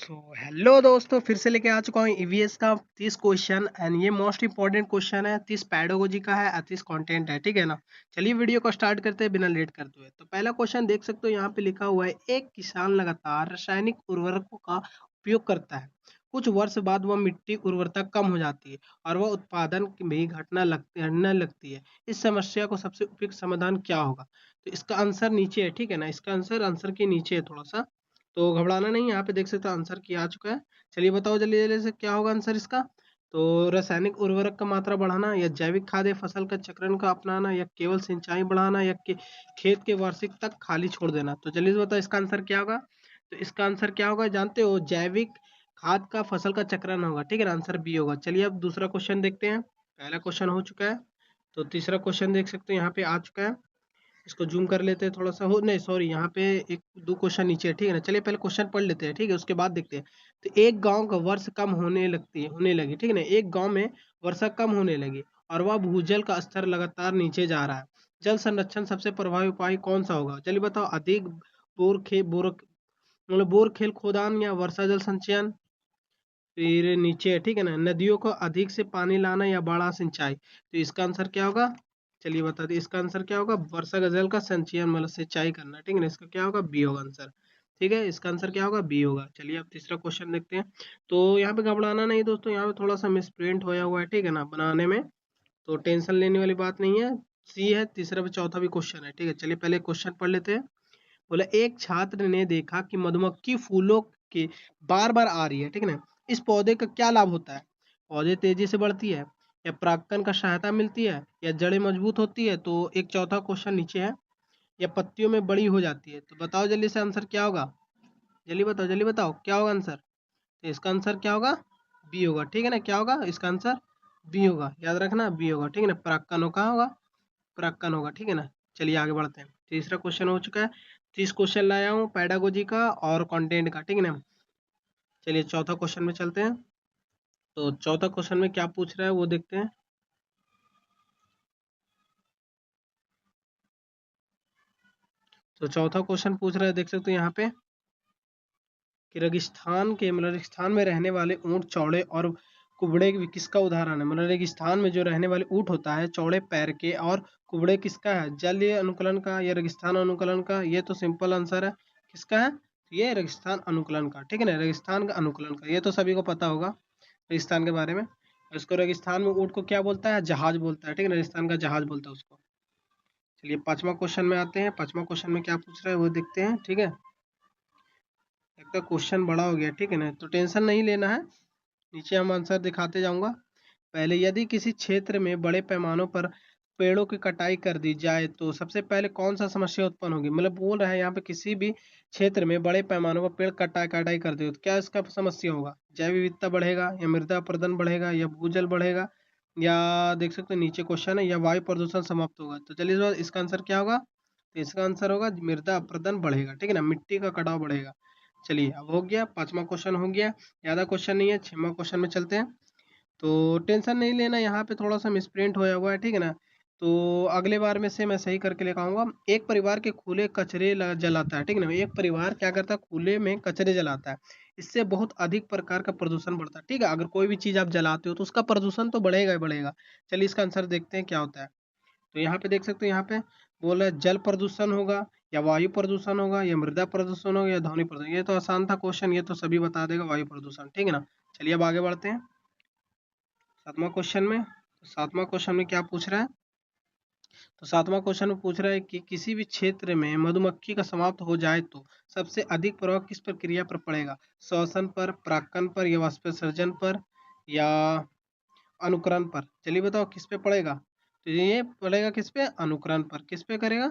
Hello दोस्तों, फिर से लेके आ चुका हूँ ईवीएस का 30 क्वेश्चन एंड ये मोस्ट इंपॉर्टेंट क्वेश्चन है। 30 पैडागोजी का है और 30 कंटेंट है, ठीक है ना। चलिए वीडियो को स्टार्ट करते हैं बिना लेट करते हुए। तो पहला क्वेश्चन देख सकते हो, यहाँ पे लिखा हुआ है एक किसान लगातार रासायनिक उर्वरकों का उपयोग करता है। कुछ वर्ष बाद वह मिट्टी उर्वरता कम हो जाती है और वह उत्पादन भी घटने लगती है। इस समस्या को सबसे उपयुक्त समाधान क्या होगा? तो इसका आंसर नीचे है, ठीक है ना। इसका आंसर आंसर के नीचे है थोड़ा सा, तो घबराना नहीं। यहाँ पे देख सकते हो आंसर किया आ चुका है। चलिए बताओ जल्दी जल्दी से क्या होगा आंसर इसका। तो रासायनिक उर्वरक का मात्रा बढ़ाना, या जैविक खाद या फसल का चक्रण का अपनाना, या केवल सिंचाई बढ़ाना, या खेत के वार्षिक तक खाली छोड़ देना। तो जल्दी से बताओ इसका आंसर क्या होगा। तो इसका आंसर क्या होगा जानते हो? जैविक खाद का फसल का चक्रण होगा, ठीक है ना। आंसर बी होगा। चलिए अब दूसरा क्वेश्चन देखते हैं। पहला क्वेश्चन हो चुका है, तो तीसरा क्वेश्चन देख सकते हो यहाँ पे आ चुका है। इसको जूम कर लेते हैं थोड़ा सा। हो नहीं, सॉरी, यहाँ पे एक दो क्वेश्चन नीचे है, ठीक है ना। चलिए पहले क्वेश्चन पढ़ लेते हैं, ठीक है, उसके बाद देखते हैं। तो एक गांव का वर्ष कम होने लगी, ठीक है ना। एक गांव में वर्षा कम होने लगी और वह भूजल का स्तर लगातार नीचे जा रहा है। जल संरक्षण सबसे प्रभावी उपाय कौन सा होगा? चलिए बताओ। अधिक बोर खेल खोदान, या वर्षा जल संचयन, फिर नीचे है, ठीक है ना, नदियों को अधिक से पानी लाना, या बाढ़ सिंचाई। तो इसका आंसर क्या होगा? चलिए बता दिए इसका आंसर क्या होगा। वर्षा का जल का संचयन मतलब सिंचाई करना, ठीक है ना। इसका क्या होगा? बी होगा आंसर। ठीक है, इसका आंसर क्या होगा? बी होगा। चलिए अब तीसरा क्वेश्चन देखते हैं। तो यहाँ पे घबराना नहीं दोस्तों, यहाँ पे थोड़ा सा मिसप्रिंट होया हुआ है, ठीक है ना, बनाने में। तो टेंशन लेने वाली बात नहीं है। सी है, तीसरा भी चौथा भी क्वेश्चन है, ठीक है। चलिए पहले क्वेश्चन पढ़ लेते हैं। बोला एक छात्र ने देखा कि मधुमक्खी फूलों के बार बार आ रही है, ठीक है ना। इस पौधे का क्या लाभ होता है? पौधे तेजी से बढ़ती है, या परागकण का सहायता मिलती है, या जड़ें मजबूत होती है। तो एक चौथा क्वेश्चन नीचे है, या पत्तियों में बड़ी हो जाती है। तो बताओ जल्दी से आंसर क्या होगा। जल्दी बताओ क्या होगा आंसर। तो इसका आंसर क्या होगा? बी होगा, ठीक है ना। क्या होगा इसका आंसर? बी होगा, याद रखना बी होगा, ठीक है ना। परागकणों का होगा, परागकण होगा, ठीक है ना। चलिए आगे बढ़ते हैं। तीसरा क्वेश्चन हो चुका है। 30 क्वेश्चन लाया हूँ पैडागोजी का और कंटेंट का, ठीक है ना। चलिए चौथा क्वेश्चन में चलते हैं। तो चौथा क्वेश्चन में क्या पूछ रहा है वो देखते हैं। तो चौथा क्वेश्चन पूछ रहा है, देख सकते हो यहाँ पे, कि रेगिस्तान में रहने वाले ऊंट चौड़े और कुबड़े किसका उदाहरण है? मतलब रेगिस्तान में जो रहने वाले ऊंट होता है चौड़े पैर के, और कुबड़े किसका है? जलीय अनुकूलन का या रेगिस्तान अनुकूलन का? ये तो सिंपल आंसर है। किसका है? ये रेगिस्तान अनुकूलन का, ठीक है ना। रेगिस्तान का अनुकूलन का, ये तो सभी को पता होगा रेगिस्तान के बारे में। इसको रेगिस्तान में ऊंट को क्या बोलता है? जहाज बोलता है, ठीक है ना। रेगिस्तान का जहाज बोलता है उसको। चलिए पांचवा क्वेश्चन में आते हैं। पांचवा क्वेश्चन में क्या पूछ रहा है वो देखते हैं, ठीक है। लगता है क्वेश्चन बड़ा हो गया, ठीक है ना, तो टेंशन नहीं लेना है। नीचे हम आंसर दिखाते जाऊंगा। पहले, यदि किसी क्षेत्र में बड़े पैमानों पर पेड़ों की कटाई कर दी जाए तो सबसे पहले कौन सा समस्या उत्पन्न होगी? मतलब बोल रहा है यहाँ पे किसी भी क्षेत्र में बड़े पैमानों पर पेड़ कटाई कटाई कर दी तो क्या इसका समस्या होगा? जैव विविधता बढ़ेगा, या मृदा अपरदन बढ़ेगा, या भूजल बढ़ेगा, या देख सकते हो नीचे क्वेश्चन है, या वायु प्रदूषण समाप्त होगा। तो चलिए इस बार इसका आंसर क्या होगा। तो इसका आंसर होगा मृदा अपरदन बढ़ेगा, ठीक है ना, मिट्टी का कटाव बढ़ेगा। चलिए अब हो गया, पांचवा क्वेश्चन हो गया। ज्यादा क्वेश्चन नहीं है, छठवां क्वेश्चन में चलते हैं। तो टेंशन नहीं लेना, यहाँ पे थोड़ा सा मिसप्रिंट होया हुआ है, ठीक है ना। तो अगले बार में से मैं सही करके लेकर आऊंगा। एक परिवार के खुले कचरे जलाता है, ठीक है ना। एक परिवार क्या करता है? खुले में कचरे जलाता है। इससे बहुत अधिक प्रकार का प्रदूषण बढ़ता है, ठीक है। अगर कोई भी चीज आप जलाते हो तो उसका प्रदूषण तो बढ़ेगा ही बढ़ेगा। चलिए इसका आंसर देखते हैं क्या होता है। तो यहाँ पे देख सकते हो, यहाँ पे बोल रहा है जल प्रदूषण होगा, या वायु प्रदूषण होगा, या मृदा प्रदूषण होगा, या ध्वनि प्रदूषण। ये तो आसान था क्वेश्चन, ये तो सभी बता देगा, वायु प्रदूषण, ठीक है ना। चलिए अब आगे बढ़ते हैं सातवां क्वेश्चन में। तो सातवां क्वेश्चन में क्या पूछ रहा है? तो सातवां क्वेश्चन में पूछ रहा है कि किसी भी क्षेत्र में मधुमक्खी का समाप्त हो जाए तो सबसे अधिक प्रभाव किस प्रक्रिया पर पड़ेगा? श्वसन पर, परागकण पर, या वाष्पोत्सर्जन पर, या अनुकरण पर? चलिए बताओ किस पे पड़ेगा। तो ये पड़ेगा किस पे? अनुकरण पर। किस पे करेगा?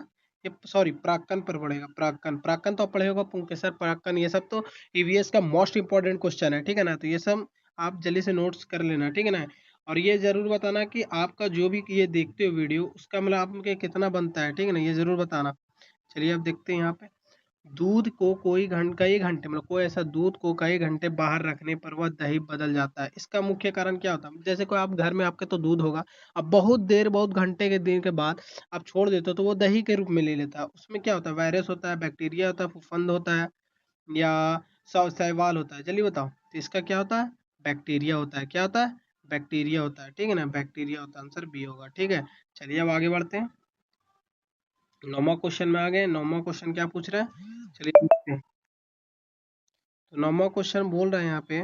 ये सॉरी, परागकण पर पड़ेगा। परागकण, परागकण तो आप पढ़े होगा, पुंकेसर, परागकण, ये सब तो ईवीएस का मोस्ट इंपॉर्टेंट क्वेश्चन है, ठीक है ना। तो ये सब आप जल्दी से नोट्स कर लेना, ठीक है ना। और ये जरूर बताना कि आपका जो भी ये देखते हो वीडियो, उसका मतलब आपके कितना बनता है, ठीक है ना, ये जरूर बताना। चलिए अब देखते हैं यहाँ पे। दूध को कई घंटे, मतलब कोई ऐसा दूध को कई घंटे बाहर रखने पर वह दही बदल जाता है। इसका मुख्य कारण क्या होता है? जैसे कोई आप घर में आपके तो दूध होगा, अब बहुत देर, बहुत घंटे के दिन के बाद आप छोड़ देते हो तो वो दही के रूप में ले लेता है। उसमें क्या होता है? वायरस होता है, बैक्टीरिया होता है, फफूंद होता है, या शैवाल होता है, जल्दी बताओ। तो इसका क्या होता है? बैक्टीरिया होता है। क्या होता है? बैक्टीरिया होता है, ठीक है ना, बैक्टीरिया होता है। आंसर बी होगा, ठीक है। चलिए अब आगे बढ़ते हैं, 9वां क्वेश्चन में आ गए। 9वां क्वेश्चन क्या पूछ रहा है, चलिए देखते हैं। तो 9वां क्वेश्चन बोल रहा है यहाँ पे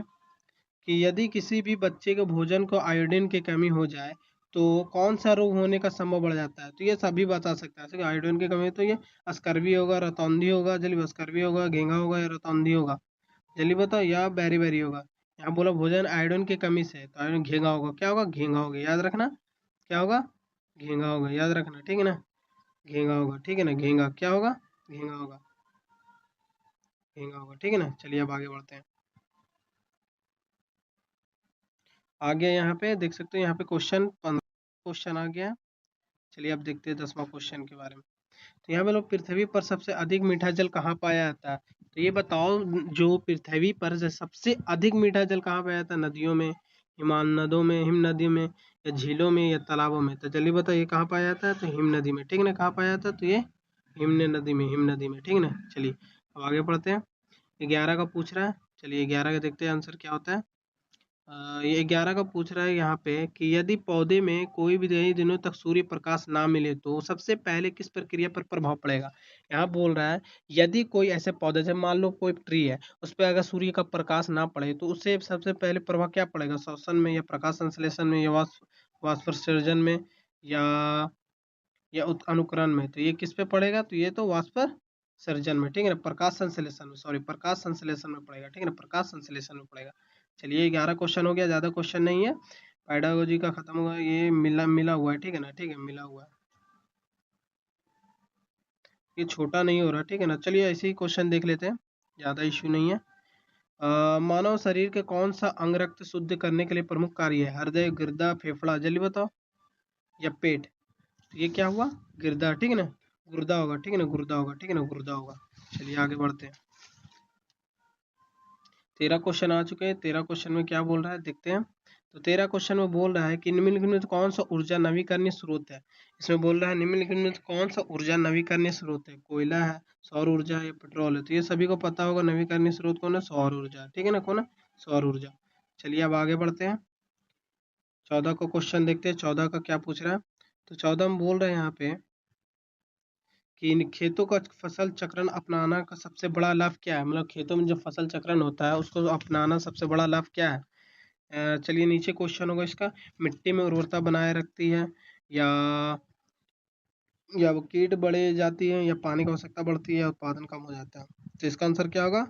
कि यदि किसी भी बच्चे के भोजन को आयोडीन की कमी हो जाए तो कौन सा रोग होने का संभव बढ़ जाता है? तो ये सभी बता सकता है, जैसे आयोडीन की कमी है तो ये स्कर्वी होगा, रतौंधी होगा, जल्दी स्कर्वी होगा, घेंघा होगा या रतौंधी होगा, जल्दी बताओ, या बेरी बेरी होगा। यहाँ बोला भोजन आयोडीन की कमी से है तो आयोडीन घेंघा होगा। क्या होगा? घेंघा होगा, याद रखना। क्या होगा? घेंघा होगा, याद रखना, ठीक है ना, घेंघा होगा, ठीक है ना, घेंघा क्या होगा? घेंघा होगा, घेंघा होगा, ठीक है ना। चलिए अब आगे बढ़ते हैं। आगे यहाँ पे देख सकते हो, यहाँ पे क्वेश्चन 15 क्वेश्चन आ गया। चलिए अब देखते हैं 10वां क्वेश्चन के बारे में। तो यहाँ पे लोग, पृथ्वी पर सबसे अधिक मीठा जल कहाँ पाया जाता है? तो ये बताओ, जो पृथ्वी पर जो सबसे अधिक मीठा जल कहाँ पाया जाता है? नदियों में, हिमनदों में, हिम नदी में, या झीलों में, या तालाबों में? तो जल्दी बताओ ये कहाँ पाया जाता है? तो हिम नदी में, ठीक है ना। कहाँ पाया जाता है? तो ये हिमने नदी में, हिम नदी में, ठीक है ना। चलिए अब आगे बढ़ते हैं। 11 का पूछ रहा है, चलिए 11 का देखते हैं आंसर क्या होता है। ये 11 का पूछ रहा है यहाँ पे कि यदि पौधे में कोई भी कई दिनों तक सूर्य प्रकाश ना मिले तो सबसे पहले किस प्रक्रिया पर प्रभाव पड़ेगा? यहाँ बोल रहा है यदि कोई ऐसे पौधे, जैसे मान लो कोई ट्री है, उस पर अगर सूर्य का प्रकाश ना पड़े तो उससे सबसे पहले प्रभाव क्या पड़ेगा? श्वसन में, या प्रकाश संश्लेषण में, या वाष्पोत्सर्जन में, या अनुकरण में? तो ये किस पे पड़ेगा? तो ये तो वाष्पोत्सर्जन में, ठीक है ना, प्रकाश संश्लेषण में, सॉरी प्रकाश संश्लेषण में पड़ेगा, ठीक है ना, प्रकाश संश्लेषण में पड़ेगा। चलिए 11 क्वेश्चन हो गया, ज्यादा क्वेश्चन नहीं है, पेडागोजी का खत्म हुआ, ये मिला मिला हुआ है, ठीक है ना, ठीक है, मिला हुआ है, ये छोटा नहीं हो रहा, ठीक है ना। चलिए ऐसे ही क्वेश्चन देख लेते हैं, ज्यादा इश्यू नहीं है। मानव शरीर के कौन सा अंग रक्त शुद्ध करने के लिए प्रमुख कार्य है? हृदय, गुर्दा, फेफड़ा, जल्दी बताओ, या पेट? तो ये क्या हुआ? गिरदा, ठीक है ना, गुर्दा होगा, ठीक है ना, गुर्दा होगा, ठीक है ना, गुर्दा होगा। चलिए आगे बढ़ते हैं। 13 क्वेश्चन आ चुके हैं। 13 क्वेश्चन में क्या बोल रहा है देखते हैं। तो 13 क्वेश्चन में बोल रहा है कि निम्नलिखित में कौन सा ऊर्जा नवीकरणीय स्रोत है? इसमें बोल रहा है निम्नलिखित में कौन सा ऊर्जा नवीकरणीय स्रोत है? कोयला है, सौर ऊर्जा है, या पेट्रोल है? तो ये सभी को पता होगा, नवीकरणीय स्रोत कौन है? सौर ऊर्जा, ठीक है ना, कौन है? सौर ऊर्जा। चलिए अब आगे बढ़ते हैं, 14 को क्वेश्चन देखते हैं। 14 का क्या पूछ रहा है? तो 14 में बोल रहे हैं यहाँ पे कि इन खेतों का फसल चक्रण अपनाना का सबसे बड़ा लाभ क्या है? मतलब खेतों में जो फसल चक्रण होता है उसको अपनाना सबसे बड़ा लाभ क्या है? चलिए नीचे क्वेश्चन होगा इसका, मिट्टी में उर्वरता बनाए रखती है, या वो कीट बढ़े जाती है, या पानी की आवश्यकता बढ़ती है, या उत्पादन कम हो जाता है? तो इसका आंसर क्या होगा?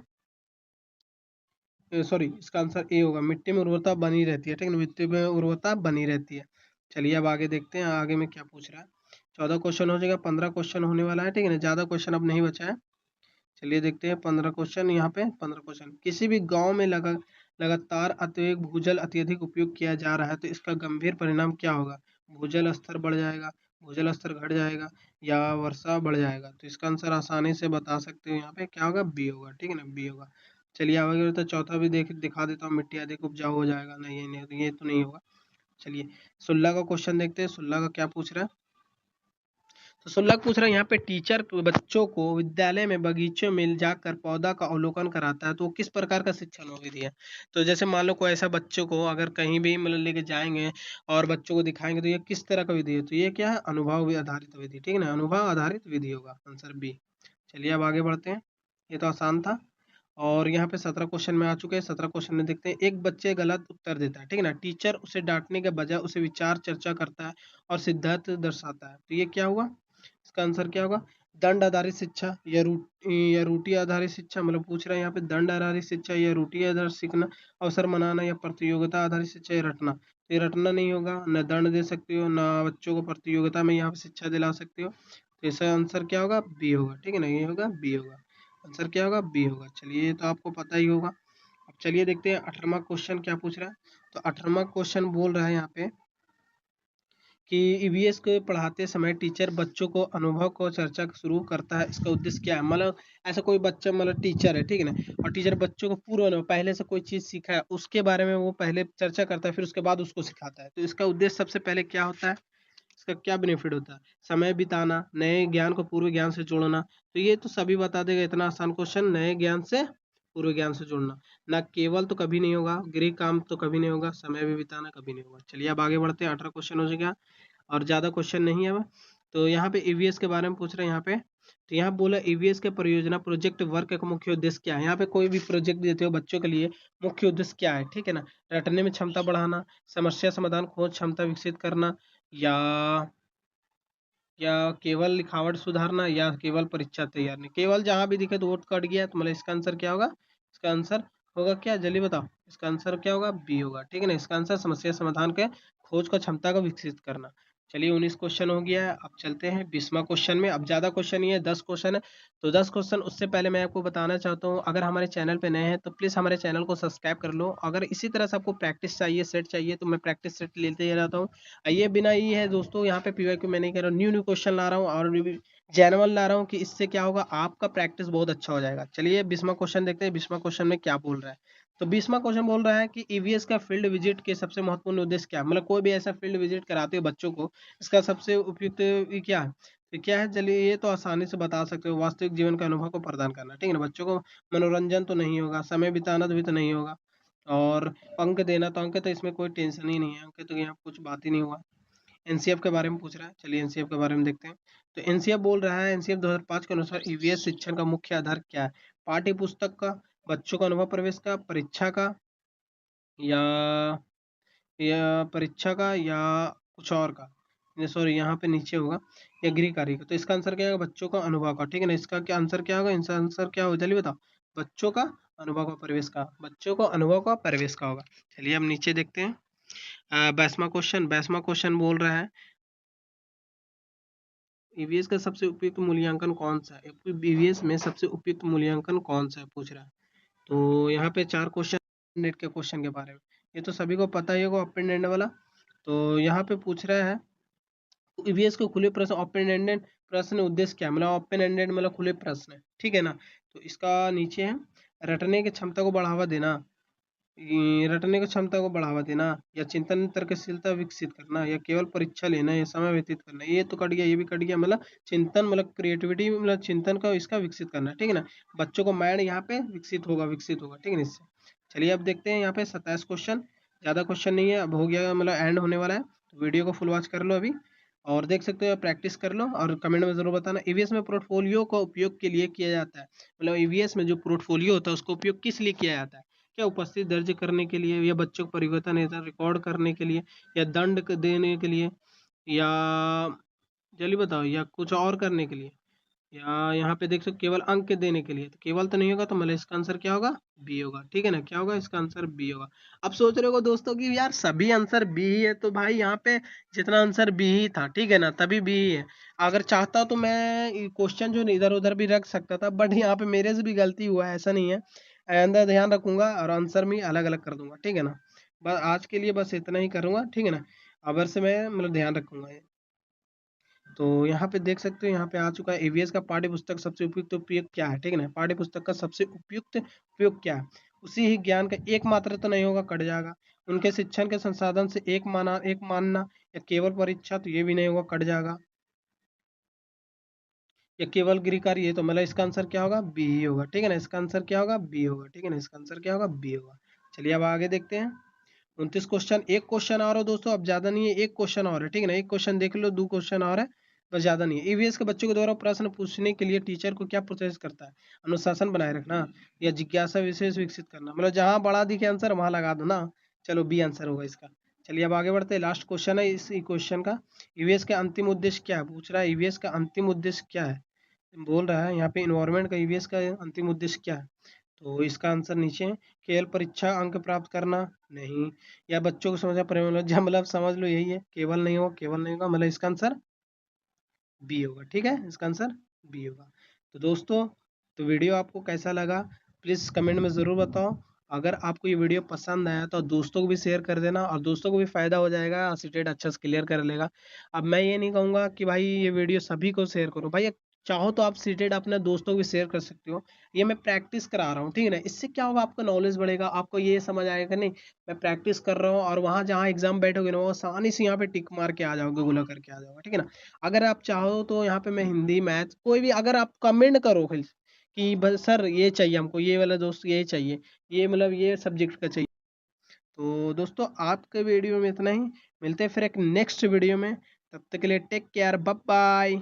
सॉरी, इसका आंसर ए होगा, मिट्टी में उर्वरता बनी रहती है, ठीक है ना, मिट्टी में उर्वरता बनी रहती है। चलिए अब आगे देखते हैं आगे में क्या पूछ रहा है। 14 क्वेश्चन हो जाएगा, 15 क्वेश्चन होने वाला है, ठीक है ना, ज्यादा क्वेश्चन अब नहीं बचा है। चलिए देखते हैं 15 क्वेश्चन। यहाँ पे 15 क्वेश्चन, किसी भी गांव में लगातार अत्यधिक भूजल अत्यधिक उपयोग किया जा रहा है तो इसका गंभीर परिणाम क्या होगा? भूजल स्तर बढ़ जाएगा, भूजल स्तर घट जाएगा, या वर्षा बढ़ जाएगा? तो इसका आंसर आसानी से बता सकते हो, यहाँ पे क्या होगा? बी होगा, ठीक है ना, बी होगा। चलिए आगे तो चौथा भी दिखा देता हूँ, मिट्टी अधिक उपजाऊ हो जाएगा, नहीं ये नहीं, ये तो नहीं होगा। चलिए 16 का क्वेश्चन देखते हैं, 16 का क्या पूछ रहा है। तो 16 पूछ रहा है यहाँ पे, टीचर बच्चों को विद्यालय में बगीचों में जाकर पौधा का अवलोकन कराता है तो वो किस प्रकार का शिक्षण विधि है? तो जैसे मान लो कोई ऐसा बच्चों को अगर कहीं भी मतलब लेके जाएंगे और बच्चों को दिखाएंगे तो ये किस तरह का विधि है? तो ये क्या है? अनुभव आधारित विधि, ठीक है ना, अनुभव आधारित विधि होगा, आंसर बी। चलिए अब आगे बढ़ते हैं, ये तो आसान था। और यहाँ पे 17 क्वेश्चन में आ चुके हैं। 17 क्वेश्चन में देखते हैं, एक बच्चे गलत उत्तर देता है, ठीक है ना, टीचर उसे डांटने के बजाय उसे विचार चर्चा करता है और सिद्धांत दर्शाता है, तो ये क्या हुआ? इसका आंसर क्या होगा? दंड आधारित शिक्षा, या रूटी आधारित शिक्षा, मतलब पूछ रहा है यहाँ पे दंड आधारित शिक्षा, या रूटी आधारित सीखना अवसर मनाना, या प्रतियोगिता आधारित शिक्षा, या रटना? तो ये रटना नहीं होगा, न दंड दे सकते हो, ना बच्चों को प्रतियोगिता में यहाँ पे शिक्षा दिला सकते हो, तो इसका आंसर क्या होगा? बी होगा, ठीक है ना, ये होगा बी होगा, आंसर क्या होगा? बी होगा। चलिए ये तो आपको पता ही होगा। अब चलिए देखते हैं 18वां क्वेश्चन क्या पूछ रहा है। तो 18वां क्वेश्चन बोल रहा है यहाँ पे कि ईवीएस को पढ़ाते समय टीचर बच्चों को अनुभव को चर्चा शुरू करता है, इसका उद्देश्य क्या है? मतलब ऐसा कोई बच्चा, मतलब टीचर है, ठीक है ना, और टीचर बच्चों को पूर्व अनुभव, पहले से कोई चीज सीखा है उसके बारे में वो पहले चर्चा करता है, फिर उसके बाद उसको सिखाता है, तो इसका उद्देश्य सबसे पहले क्या होता है? इसका क्या बेनिफिट होता है? समय बिताना, नए ज्ञान को पूर्व ज्ञान से जोड़ना। तो ये तो सभी बता देगा, इतना आसान क्वेश्चन, नए ज्ञान से पूर्व ज्ञान से जोड़ना। ना केवल तो कभी नहीं होगा, गृह काम तो कभी नहीं होगा, समय भी बिताना कभी नहीं होगा। चलिए अब आगे बढ़ते हैं, 18 क्वेश्चन हो गया और ज़्यादा क्वेश्चन नहीं है अब। तो यहाँ पे ईवीएस के बारे में पूछ रहे हैं यहाँ पे। तो यहाँ बोला ईवीएस के परियोजना प्रोजेक्ट वर्क का मुख्य उद्देश्य क्या है। यहाँ पे कोई भी प्रोजेक्ट देते हो बच्चों के लिए, मुख्य उद्देश्य क्या है, ठीक है ना। रटने में क्षमता बढ़ाना, समस्या समाधान खोज क्षमता विकसित करना, या केवल लिखावट सुधारना, या केवल परीक्षा तैयार नहीं। केवल जहां भी दिखे तो वोट कट गया, तो मतलब इसका आंसर क्या होगा, इसका आंसर होगा क्या, जल्दी बताओ, इसका आंसर क्या होगा, बी होगा, ठीक है ना। इसका आंसर समस्या समाधान के खोज का क्षमता को विकसित करना। चलिए 19 क्वेश्चन हो गया है, अब चलते हैं 20वां क्वेश्चन में। अब ज्यादा क्वेश्चन ही है, 10 क्वेश्चन है। तो 10 क्वेश्चन, उससे पहले मैं आपको बताना चाहता हूँ, अगर हमारे चैनल पे नए हैं तो प्लीज हमारे चैनल को सब्सक्राइब कर लो। अगर इसी तरह से आपको प्रैक्टिस चाहिए, सेट चाहिए, तो मैं प्रैक्टिस सेट लेते रहता हूँ। ये बिना ये है दोस्तों, यहाँ पे पीवाईक्यू मैं नहीं कर रहा हूँ, न्यू न्यू क्वेश्चन ला रहा हूँ और जेनवन ला रहा हूँ, कि इससे क्या होगा, आपका प्रैक्टिस बहुत अच्छा हो जाएगा। चलिए 20वां क्वेश्चन देखते हैं, 20वां क्वेश्चन में क्या बोल रहा है। तो 20वां क्वेश्चन बोल रहा है कि ईवीएस का फील्ड विजिट के सबसे महत्वपूर्ण उद्देश्य क्या है। मतलब कोई भी ऐसा फील्ड विजिट कराते हो बच्चों को, इसका सबसे उपयुक्त ये क्या है। तो क्या है, चलिए ये तो आसानी से बता सकते हो, वास्तविक जीवन के अनुभव को प्रदान करना, ठीक है ना। बच्चों को मनोरंजन तो नहीं होगा, समय बिताना तो भी तो नहीं होगा, और अंक देना, तो अंक तो इसमें कोई टेंशन ही नहीं है, अंक तो यहाँ कुछ बात ही नहीं हुआ। एनसीएफ के बारे में पूछ रहा है, चलिए एनसीएफ के बारे में देखते हैं। तो एनसीएफ बोल रहा है, एनसीएफ 2005 के अनुसार ईवीएस शिक्षण का मुख्य आधार क्या है। पाठ्य पुस्तक का, बच्चों का अनुभव प्रवेश का, परीक्षा का, या परीक्षा का, या कुछ और का, सॉरी यहाँ पे नीचे होगा, या गृह कार्य का। तो इसका आंसर क्या होगा, बच्चों का अनुभव का, ठीक है ना। इसका क्या आंसर क्या होगा, इसका आंसर क्या होगा, चलिए बताओ, बच्चों का अनुभव का प्रवेश का, बच्चों को अनुभव का प्रवेश का होगा। चलिए अब नीचे देखते हैं 22वां क्वेश्चन बोल रहा है, ईवीएस का सबसे उपयुक्त मूल्यांकन कौन सा है। ईवीएस में सबसे उपयुक्त मूल्यांकन कौन सा है पूछ रहा है। तो यहाँ पे 4 क्वेश्चन नेट के क्वेश्चन के बारे में, ये तो सभी को पता ही होगा, ओपन एंड वाला। तो यहाँ पे पूछ रहा है ईवीएस को खुले प्रश्न, ओपन एंडेड प्रश्न उद्देश्य क्या है। मतलब ओपन एंडेड मतलब खुले प्रश्न है, ठीक है ना। तो इसका नीचे है, रटने की क्षमता को बढ़ावा देना, रटने की क्षमता को बढ़ावा देना, या चिंतन तर्कशीलता विकसित करना, या केवल परीक्षा लेना, या समय व्यतीत करना। ये तो कट गया, ये भी कट गया, मतलब चिंतन मतलब क्रिएटिविटी, मतलब चिंतन का इसका विकसित करना, ठीक है ना। बच्चों को माइंड यहाँ पे विकसित होगा, ठीक है ना इससे। चलिए अब देखते हैं यहाँ पे 27 क्वेश्चन, ज़्यादा क्वेश्चन नहीं है, अब हो गया, मतलब एंड होने वाला है। तो वीडियो को फुल वॉच कर लो अभी, और देख सकते हो, प्रैक्टिस कर लो और कमेंट में जरूर बताना। ईवीएस में पोर्टफोलियो का उपयोग के लिए किया जाता है। मतलब ईवीएस में जो पोर्टफोलियो होता है उसका उपयोग किस लिए किया जाता है। क्या उपस्थिति दर्ज करने के लिए, या बच्चों को परिवर्तन रिकॉर्ड करने के लिए, या दंड देने के लिए, या जल्दी बताओ, या कुछ और करने के लिए, या यहाँ पे देख सकते केवल अंक देने के लिए। तो केवल तो नहीं होगा, तो मतलब इसका आंसर क्या होगा, बी होगा, ठीक है ना। क्या होगा, इसका आंसर बी होगा। अब सोच रहे हो दोस्तों कि यार सभी आंसर बी ही है, तो भाई यहाँ पे जितना आंसर बी ही था, ठीक है ना, तभी बी ही है। अगर चाहता तो मैं क्वेश्चन जो इधर उधर भी रख सकता था, बट यहाँ पे मेरे से भी गलती हुआ है, ऐसा नहीं है। आइंदा ध्यान रखूंगा और आंसर में अलग अलग कर दूंगा, ठीक है ना। बस आज के लिए बस इतना ही करूंगा, ठीक है ना। अबर से मैं मतलब ध्यान रखूंगा। तो यहाँ पे देख सकते हो, यहाँ पे आ चुका है, ईवीएस का पाठ्य पुस्तक सबसे उपयुक्त उपयोग क्या है, ठीक है ना। पाठ्य पुस्तक का सबसे उपयुक्त उपयोग क्या है। उसी ही ज्ञान का एकमात्र तो नहीं होगा, कट जाएगा। उनके शिक्षण के संसाधन से एक मानना, या केवल परीक्षा, तो ये भी नहीं होगा, कट जाएगा। या केवल गृह कार्य, ये तो मतलब इसका आंसर क्या होगा, बी ही होगा, ठीक है ना। इसका आंसर क्या होगा, बी होगा, ठीक है ना। इसका आंसर क्या होगा, बी होगा। चलिए अब आगे देखते हैं 29 क्वेश्चन, एक क्वेश्चन और हो दोस्तों, अब ज्यादा नहीं है, एक क्वेश्चन और है, ठीक है ना। एक क्वेश्चन देख लो, 2 क्वेश्चन और है, बस ज्यादा नहीं है। ईवीएस के बच्चों के द्वारा प्रश्न पूछने के लिए टीचर को क्या प्रोसेस करता है। अनुशासन बनाए रखना, या जिज्ञासा विशेष विकसित करना। मतलब जहां बड़ा दिखे आंसर वहां लगा दो ना। चलो बी आंसर होगा इसका। चलिए अब आगे बढ़ते हैं, लास्ट क्वेश्चन है इस क्वेश्चन का। ईवीएस का अंतिम उद्देश्य क्या है पूछ रहा है, ईवीएस का अंतिम उद्देश्य क्या है बोल रहा है यहाँ पे, इन्वायरमेंट का ईवीएस का अंतिम उद्देश्य क्या है। तो इसका आंसर नीचे है, केवल परीक्षा अंक प्राप्त करना, नहीं, या बच्चों को समझा परिवर्तन, मतलब समझ लो यही है, केवल नहीं होगा, केवल नहीं होगा, मतलब इसका आंसर बी होगा, ठीक है। इसका आंसर बी होगा। तो दोस्तों, तो वीडियो आपको कैसा लगा प्लीज़ कमेंट में ज़रूर बताओ। अगर आपको ये वीडियो पसंद आया तो दोस्तों को भी शेयर कर देना, और दोस्तों को भी फ़ायदा हो जाएगा, सीटेट अच्छा से क्लियर कर लेगा। अब मैं ये नहीं कहूँगा कि भाई ये वीडियो सभी को शेयर करो, भाई चाहो तो आप सीटेट अपने दोस्तों को भी शेयर कर सकते हो। ये मैं प्रैक्टिस करा रहा हूँ, ठीक है ना। इससे क्या होगा, आपका नॉलेज बढ़ेगा, आपको ये समझ आएगा नहीं मैं प्रैक्टिस कर रहा हूँ, और वहाँ जहाँ एग्जाम बैठोगे ना वो आसानी से यहाँ पे टिक मार के आ जाओगे, गुला करके आ जाओगे, ठीक है ना। अगर आप चाहो तो यहाँ पे मैं हिंदी मैथ कोई भी, अगर आप कमेंट करो कि बस सर ये चाहिए हमको, ये वाला दोस्त ये चाहिए, ये मतलब ये सब्जेक्ट का चाहिए। तो दोस्तों आज के वीडियो में इतना ही, मिलते हैं फिर एक नेक्स्ट वीडियो में, तब तक के लिए टेक केयर, बाय बाय।